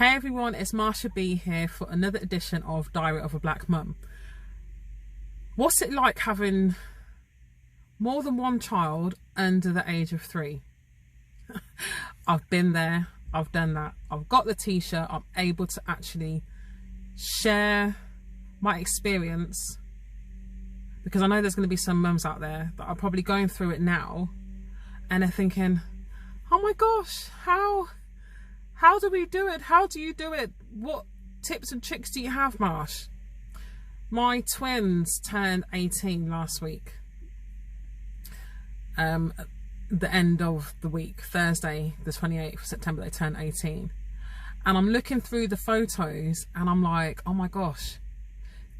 Hey everyone, it's Marsha B here for another edition of Diary of a Black Mum. What's it like having more than one child under the age of 3? I've been there, I've done that. I've got the t-shirt, I'm able to actually share my experience, because I know there's going to be some mums out there that are probably going through it now and they're thinking, oh my gosh, how do we do it? How do you do it? What tips and tricks do you have, Marsh? My twins turned 18 last week. At the end of the week, Thursday, the 28th of September, they turned 18. And I'm looking through the photos and I'm like, oh my gosh,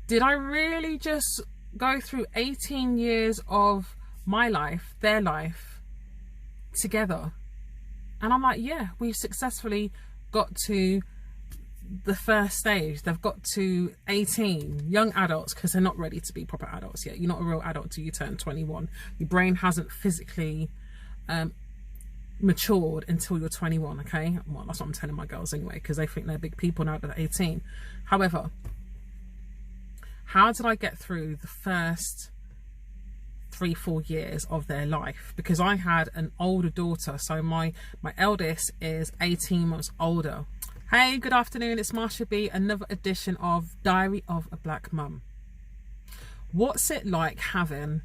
did I really just go through 18 years of my life, their life, together? And I'm like, yeah, we've successfully got to the first stage. They've got to 18, young adults, because they're not ready to be proper adults yet. You're not a real adult till you turn 21. Your brain hasn't physically matured until you're 21, okay? Well, that's what I'm telling my girls anyway, because they think they're big people now that they're 18. However, how did I get through the first 3-4 years of their life? Because I had an older daughter, so my eldest is 18 months older. Hey, good afternoon, it's Marsha B, another edition of Diary of a Black Mum. What's it like having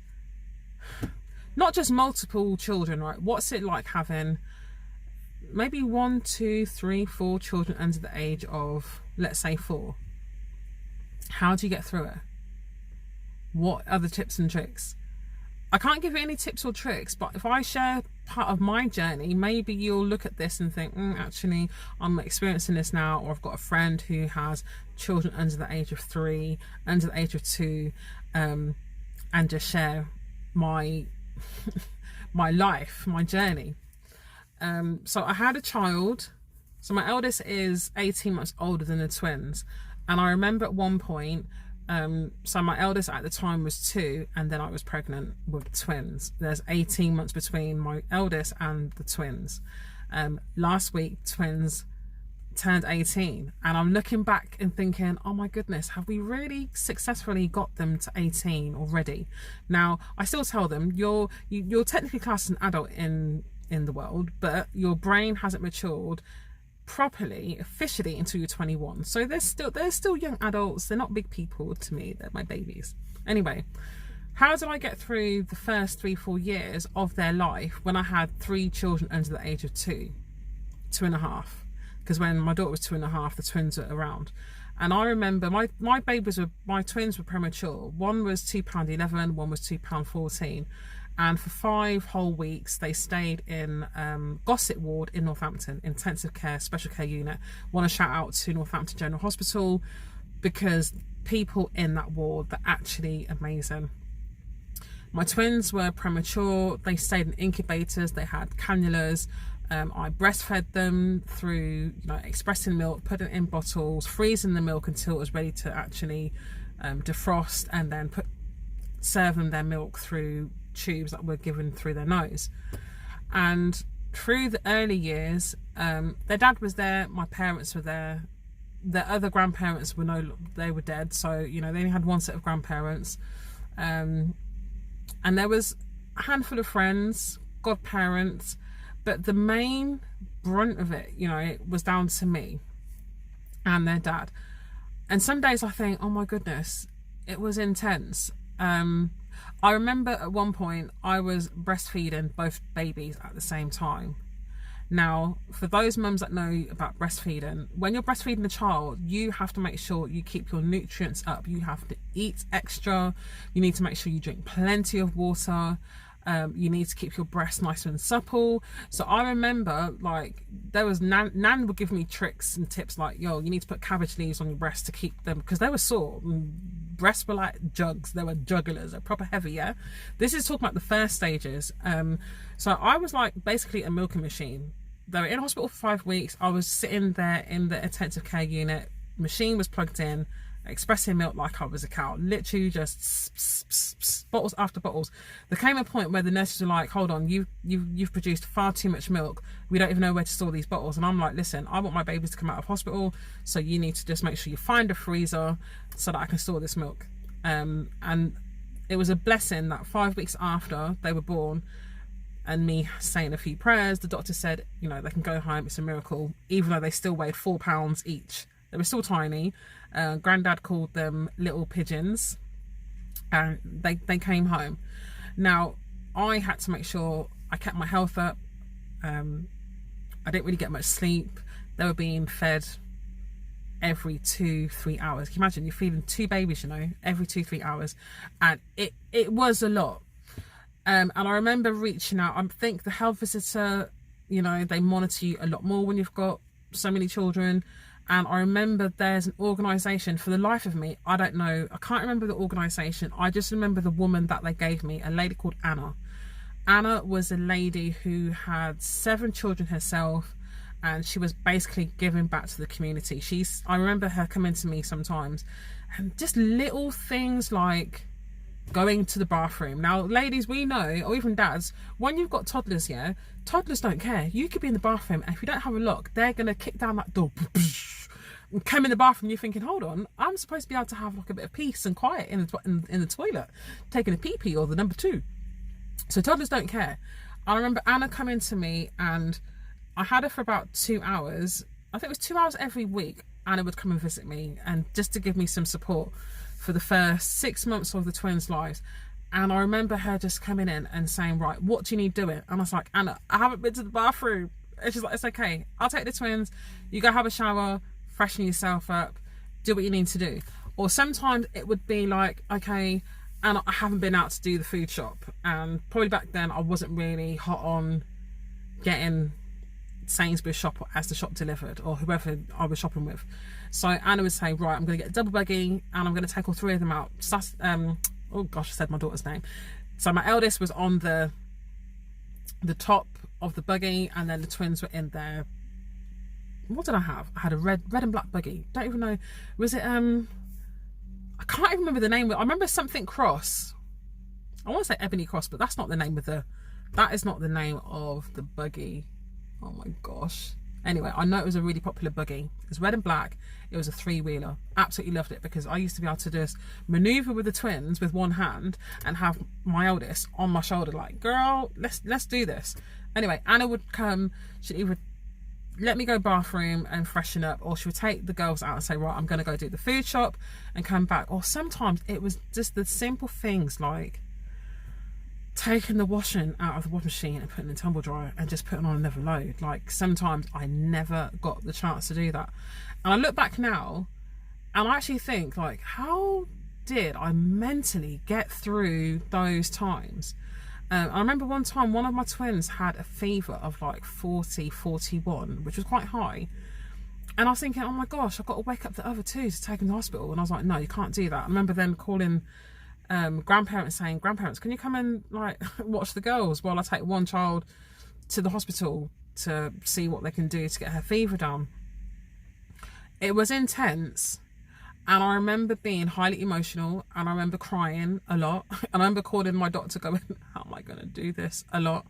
not just multiple children, right? What's it like having maybe 1, 2, 3, 4 children under the age of, let's say, 4? How do you get through it? What are the tips and tricks? I can't give you any tips or tricks, but if I share part of my journey, maybe you'll look at this and think, actually, I'm experiencing this now, or I've got a friend who has children under the age of 3, under the age of 2, and just share my my life, my journey. So I had a child. So my eldest is 18 months older than the twins, and I remember at one point, so my eldest at the time was 2, and then I was pregnant with twins. There's 18 months between my eldest and the twins. Last week, twins turned 18, and I'm looking back and thinking, oh my goodness, have we really successfully got them to 18 already? Now, I still tell them, you're technically classed as an adult in the world, but your brain hasn't matured properly, officially, until you're 21. So they're still young adults. They're not big people to me. They're my babies. Anyway, how did I get through the first 3-4 years of their life when I had 3 children under the age of 2.5? Because when my daughter was 2.5, the twins were around. And I remember my twins were premature. One was £2.11, one was £2.14. And for 5 whole weeks, they stayed in Gossett Ward in Northampton, intensive care, special care unit. Want to shout out to Northampton General Hospital, because people in that ward, they're actually amazing. My twins were premature. They stayed in incubators. They had cannulas. I breastfed them through, expressing milk, putting it in bottles, freezing the milk until it was ready to actually defrost, and then serve them their milk through tubes that were given through their nose. And through the early years, their dad was there, my parents were there, their other grandparents were they were dead, so they only had one set of grandparents, and there was a handful of friends, godparents, but the main brunt of it, it was down to me and their dad. And some days I think, oh my goodness, it was intense. I remember at one point I was breastfeeding both babies at the same time. Now, for those mums that know about breastfeeding, when you're breastfeeding a child, you have to make sure you keep your nutrients up. You have to eat extra. You need to make sure you drink plenty of water. You need to keep your breast nice and supple. So I remember, there was Nan would give me tricks and tips like, yo, you need to put cabbage leaves on your breasts to keep them, because they were sore. Breasts were like jugs. They were jugglers. They're proper heavy, yeah? This is talking about the first stages. So I was basically a milking machine. They were in hospital for 5 weeks. I was sitting there in the intensive care unit. Machine was plugged in, expressing milk like I was a cow, literally just bottles after bottles. There came a point where the nurses were like, hold on, you've produced far too much milk, we don't even know where to store these bottles. And I'm like, listen, I want my babies to come out of hospital, so you need to just make sure you find a freezer so that I can store this milk. And it was a blessing that 5 weeks after they were born and me saying a few prayers, the doctor said, you know, they can go home, it's a miracle, even though they still weighed 4 pounds each. They were still tiny. Granddad called them little pigeons, and they came home. Now, I had to make sure I kept my health up. I didn't really get much sleep. They were being fed every 2-3 hours. Can you imagine? You're feeding 2 babies, you know, every 2-3 hours, and it was a lot. And I remember reaching out. I think the health visitor, you know, they monitor you a lot more when you've got so many children. And I remember there's an organisation, for the life of me, I don't know, I can't remember the organisation. I just remember the woman that they gave me, a lady called Anna. Anna was a lady who had 7 children herself, and she was basically giving back to the community. I remember her coming to me sometimes, and just little things like going to the bathroom. Now, ladies, we know, or even dads, when you've got toddlers, yeah, toddlers don't care. You could be in the bathroom, and if you don't have a lock, they're going to kick down that door and come in the bathroom. You're thinking, hold on, I'm supposed to be able to have like a bit of peace and quiet in the toilet, taking a pee-pee or the number 2. So toddlers don't care. I remember Anna coming to me, and I had her for about 2 hours. I think it was 2 hours every week. Anna would come and visit me, and just to give me some support for the first 6 months of the twins' lives. And I remember her just coming in and saying, right, what do you need doing? And I was like, Anna, I haven't been to the bathroom. And she's like, it's okay, I'll take the twins, you go have a shower, freshen yourself up, do what you need to do. Or sometimes it would be like, okay, and I haven't been out to do the food shop, and probably back then I wasn't really hot on getting Sainsbury's shop as the shop delivered, or whoever I was shopping with. So Anna would say, right, I'm going to get a double buggy, and I'm going to take all 3 of them out. Oh gosh, I said my daughter's name. So my eldest was on the top of the buggy, and then the twins were in there. What did I have? I had a red and black buggy. Don't even know. Was it I can't even remember the name. I remember something cross. I want to say Ebony Cross, but that's not the name of that is not the name of the buggy. Oh my gosh. Anyway, I know it was a really popular buggy. It was red and black. It was a 3-wheeler. Absolutely loved it, because I used to be able to just maneuver with the twins with one hand and have my eldest on my shoulder, like, girl, let's do this. Anyway, Anna would come. She'd either let me go bathroom and freshen up, or she would take the girls out and say, right, I'm going to go do the food shop and come back. Or sometimes it was just the simple things like taking the washing out of the washing machine and putting it in the tumble dryer and just putting on another load. Like, sometimes I never got the chance to do that. And I look back now and I actually think, like, how did I mentally get through those times? I remember one time one of my twins had a fever of like 40, 41, which was quite high. And I was thinking, oh my gosh, I've got to wake up the other 2 to take them to the hospital. And I was like, no, you can't do that. I remember then calling grandparents, saying, grandparents, can you come and like watch the girls while I take one child to the hospital to see what they can do to get her fever down. It was intense, and I remember being highly emotional, and I remember crying a lot, and I remember calling my doctor going, how am I going to do this, a lot,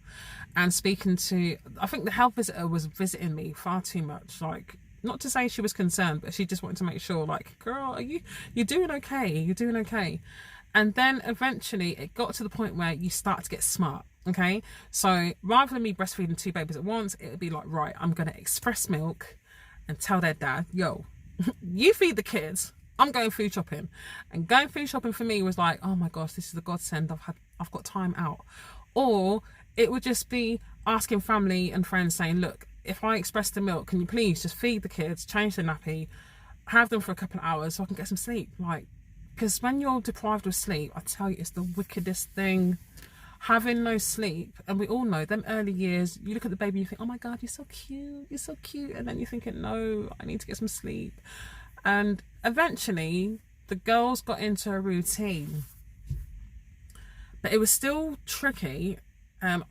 and speaking to, I think the health visitor was visiting me far too much. Like, not to say she was concerned, but she just wanted to make sure, like, girl, you're doing okay, you're doing okay. And then eventually it got to the point where you start to get smart, okay? So rather than me breastfeeding 2 babies at once, it would be like, right, I'm going to express milk and tell their dad, yo, you feed the kids, I'm going food shopping. And going food shopping for me was like, oh my gosh, this is the godsend. I've got time out. Or it would just be asking family and friends saying, look, if I express the milk, can you please just feed the kids, change the nappy, have them for a couple of hours so I can get some sleep? Like, because when you're deprived of sleep, I tell you, it's the wickedest thing. Having no sleep, and we all know them early years, you look at the baby, you think, oh my God, you're so cute, you're so cute. And then you're thinking, no, I need to get some sleep. And eventually the girls got into a routine, but it was still tricky.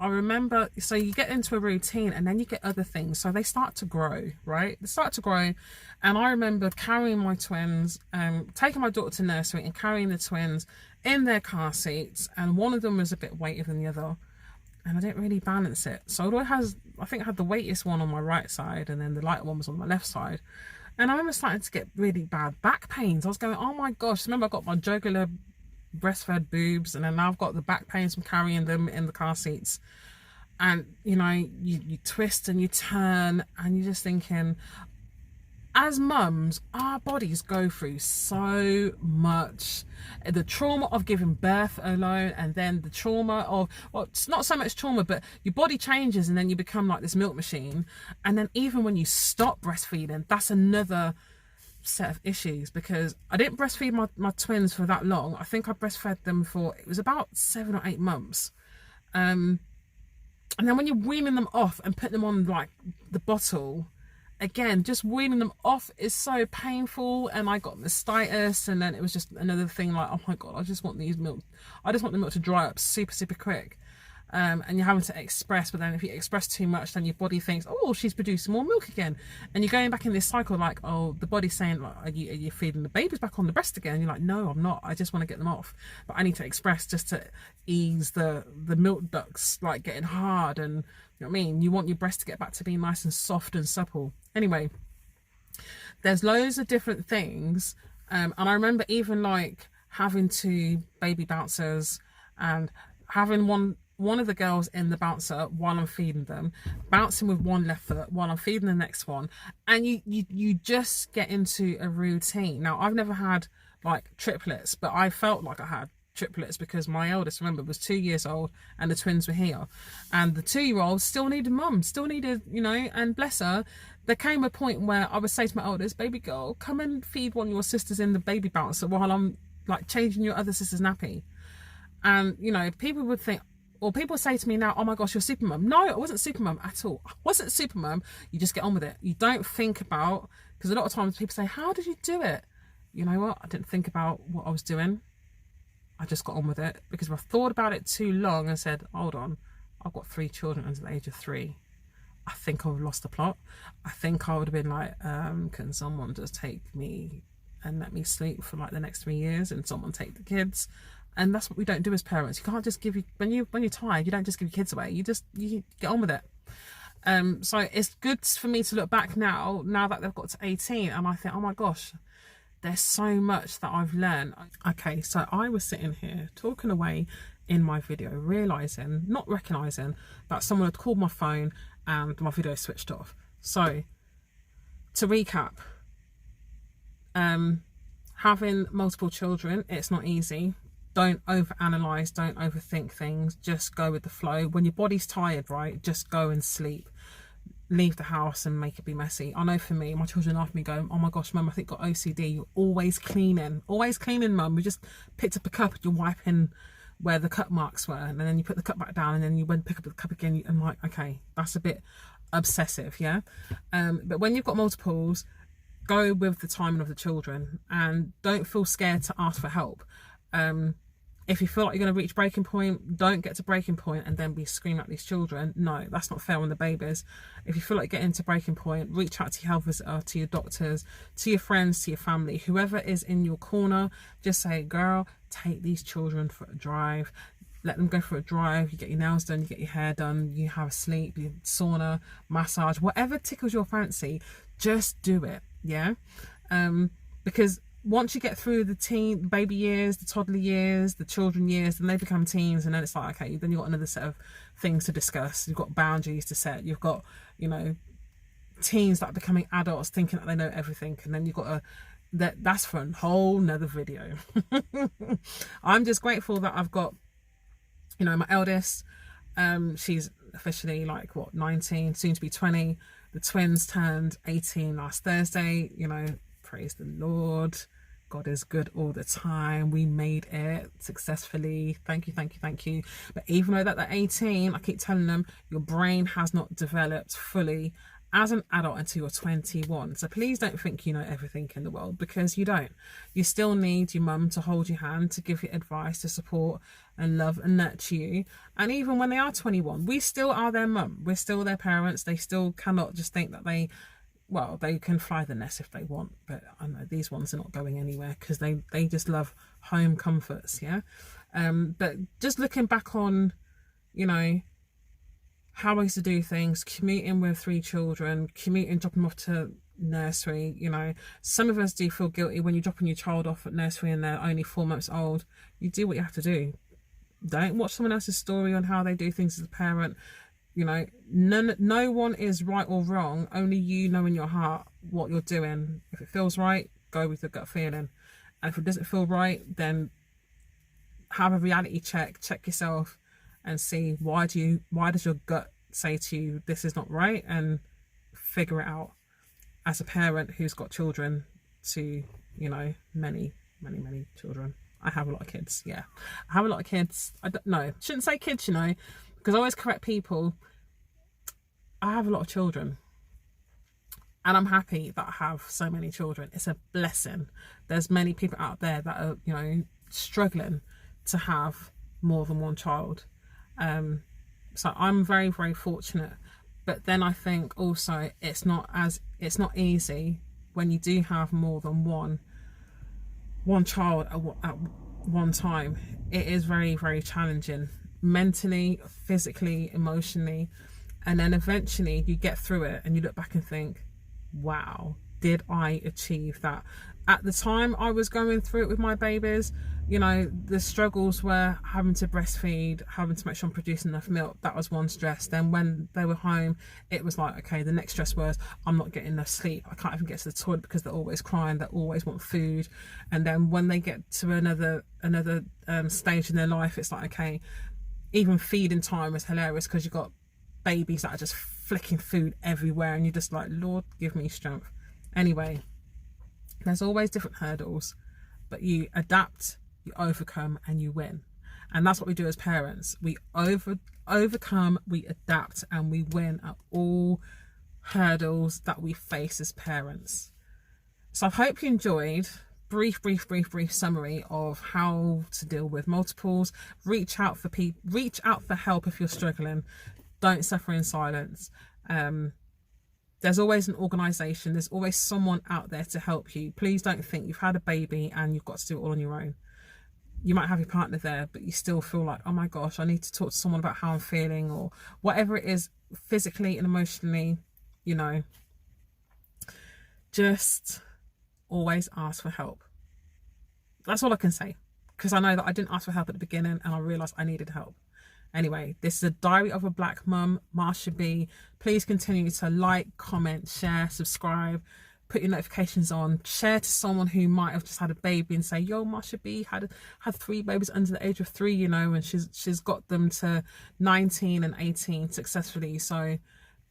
I remember, so you get into a routine and then you get other things. So they start to grow, right? They start to grow. And I remember carrying my twins, taking my daughter to nursery and carrying the twins in their car seats. And one of them was a bit weightier than the other. And I didn't really balance it. So it has, I think I had the weightiest one on my right side and then the lighter one was on my left side. And I remember starting to get really bad back pains. I was going, oh my gosh, remember I got my jugular breastfed boobs, and then now I've got the back pains from carrying them in the car seats. And you know, you twist and you turn and you're just thinking, as mums, our bodies go through so much. The trauma of giving birth alone, and then the trauma of, well, it's not so much trauma, but your body changes and then you become like this milk machine. And then even when you stop breastfeeding, that's another set of issues, because I didn't breastfeed my twins for that long. I think I breastfed them for, it was about 7 or 8 months. And then when you're weaning them off and putting them on like the bottle, again, just weaning them off is so painful, and I got mastitis, and then it was just another thing like, oh my god, I just want the milk to dry up super quick. And you're having to express, but then if you express too much, then your body thinks, oh, she's producing more milk again, and you're going back in this cycle like, oh, the body's saying like, are you feeding the babies back on the breast again? And you're like, no, I'm not, I just want to get them off, but I need to express just to ease the milk ducts like getting hard, and you know what I mean, you want your breast to get back to being nice and soft and supple. Anyway, there's loads of different things, and I remember even like having 2 baby bouncers and having one of the girls in the bouncer while I'm feeding them, bouncing with one left foot while I'm feeding the next one, and you just get into a routine. Now, I've never had like triplets, but I felt like I had triplets because my eldest, remember, was 2 years old and the twins were here, and the 2-year-old still needed mum, still needed, you know, and bless her, there came a point where I would say to my eldest, baby girl, come and feed one of your sisters in the baby bouncer while I'm like changing your other sister's nappy. And you know, people would think, or people say to me now, oh my gosh, you're super mum. No, I wasn't super mum at all. I wasn't super mum. You just get on with it. You don't think about, because a lot of times people say, how did you do it? You know what? I didn't think about what I was doing. I just got on with it, because if I thought about it too long and said, hold on, I've got 3 children under the age of 3. I think I would have lost the plot. I think I would have been like, can someone just take me and let me sleep for like the next 3 years, and someone take the kids? And that's what we don't do as parents. You can't just give when you're tired, you don't just give your kids away. You get on with it. So it's good for me to look back now that they've got to 18, and I think, oh my gosh, there's so much that I've learned. Okay, so I was sitting here talking away in my video, not recognizing that someone had called my phone and my video switched off. So to recap, having multiple children, it's not easy. Don't overanalyze, don't overthink things, just go with the flow. When your body's tired, right, just go and sleep. Leave the house and make it be messy. I know for me, my children laugh at me going, oh my gosh, mum, I think you've got OCD. You're always cleaning, mum. We just picked up a cup and you're wiping where the cup marks were, and then you put the cup back down, and then you went pick up the cup again, and like, okay, that's a bit obsessive, yeah? But when you've got multiples, go with the timing of the children, and don't feel scared to ask for help. If you feel like you're going to reach breaking point, don't get to breaking point and then be screaming at these children. No, that's not fair on the babies. If you feel like getting to breaking point, reach out to your health visitor, to your doctors, to your friends, to your family, whoever is in your corner. Just say, girl, take these children for a drive. Let them go for a drive. You get your nails done, you get your hair done, you have a sleep, you sauna, massage, whatever tickles your fancy, just do it, yeah? Because once you get through the baby years, the toddler years, the children years, then they become teens, and then it's like, okay, then you've got another set of things to discuss. You've got boundaries to set. You've got, you know, teens that are becoming adults thinking that they know everything, and then you've got that's for a whole nother video. I'm just grateful that I've got, you know, my eldest, she's officially like, what, 19, soon to be 20. The twins turned 18 last Thursday, you know, praise the Lord. God is good all the time. We made it successfully. Thank you, thank you, thank you. But even though that they're 18, I keep telling them, your brain has not developed fully as an adult until you're 21. So please don't think you know everything in the world, because you don't. You still need your mum to hold your hand, to give you advice, to support and love and nurture you. And even when they are 21, we still are their mum. We're still their parents. They still cannot just think that they can fly the nest if they want, but I know these ones are not going anywhere because they just love home comforts. Yeah. But just looking back on, you know, how I used to do things, commuting with 3 children, commuting, dropping them off to nursery. You know, some of us do feel guilty when you're dropping your child off at nursery and they're only 4 months old. You do what you have to do. Don't watch someone else's story on how they do things as a parent. You know, no one is right or wrong. Only you know in your heart what you're doing. If it feels right, go with your gut feeling. And if it doesn't feel right, then have a reality check. Check yourself and see why does your gut say to you this is not right, and figure it out as a parent who's got children to, you know, many children. I have a lot of kids. Yeah, I have a lot of kids. I don't know, shouldn't say kids, you know, because I always correct people. I have a lot of children, and I'm happy that I have so many children. It's a blessing. There's many people out there that are, you know, struggling to have more than one child. So I'm very at. But then I think also it's not easy when you do have more than one child at one time. It is very challenging, mentally, physically, emotionally. And then eventually you get through it and you look back and think, wow, did I achieve that? At the time I was going through it with my babies, you know, the struggles were having to breastfeed, having to make sure I'm producing enough milk. That was one stress. Then when they were home, it was like, okay, the next stress was I'm not getting enough sleep. I can't even get to the toilet because they're always crying. They always want food. And then when they get to another stage in their life, it's like, okay, even feeding time is hilarious because you've got babies that are just flicking food everywhere and you're just like, Lord, give me strength. Anyway, there's always different hurdles, but you adapt, you overcome, and you win. And that's what we do as parents. We overcome, we adapt, and we win at all hurdles that we face as parents. So I hope you enjoyed brief summary of how to deal with multiples. Reach out for help if you're struggling. Don't suffer in silence. There's always an organisation. There's always someone out there to help you. Please don't think you've had a baby and you've got to do it all on your own. You might have your partner there, but you still feel like, oh my gosh, I need to talk to someone about how I'm feeling, or whatever it is, physically and emotionally, you know. Just always ask for help. That's all I can say, because I know that I didn't ask for help at the beginning and I realised I needed help. Anyway, this is a Diary of a Black Mum, Marsha B. Please continue to like, comment, share, subscribe, put your notifications on, share to someone who might have just had a baby and say, yo, Marsha B had 3 babies under the age of 3, you know, and she's got them to 19 and 18 successfully. So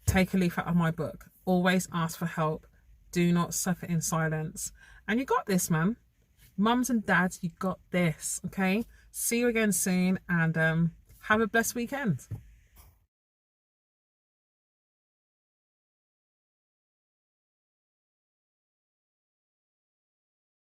take a leaf out of my book. Always ask for help. Do not suffer in silence. And you got this, man. Mums and dads, you got this, okay? See you again soon, and have a blessed weekend.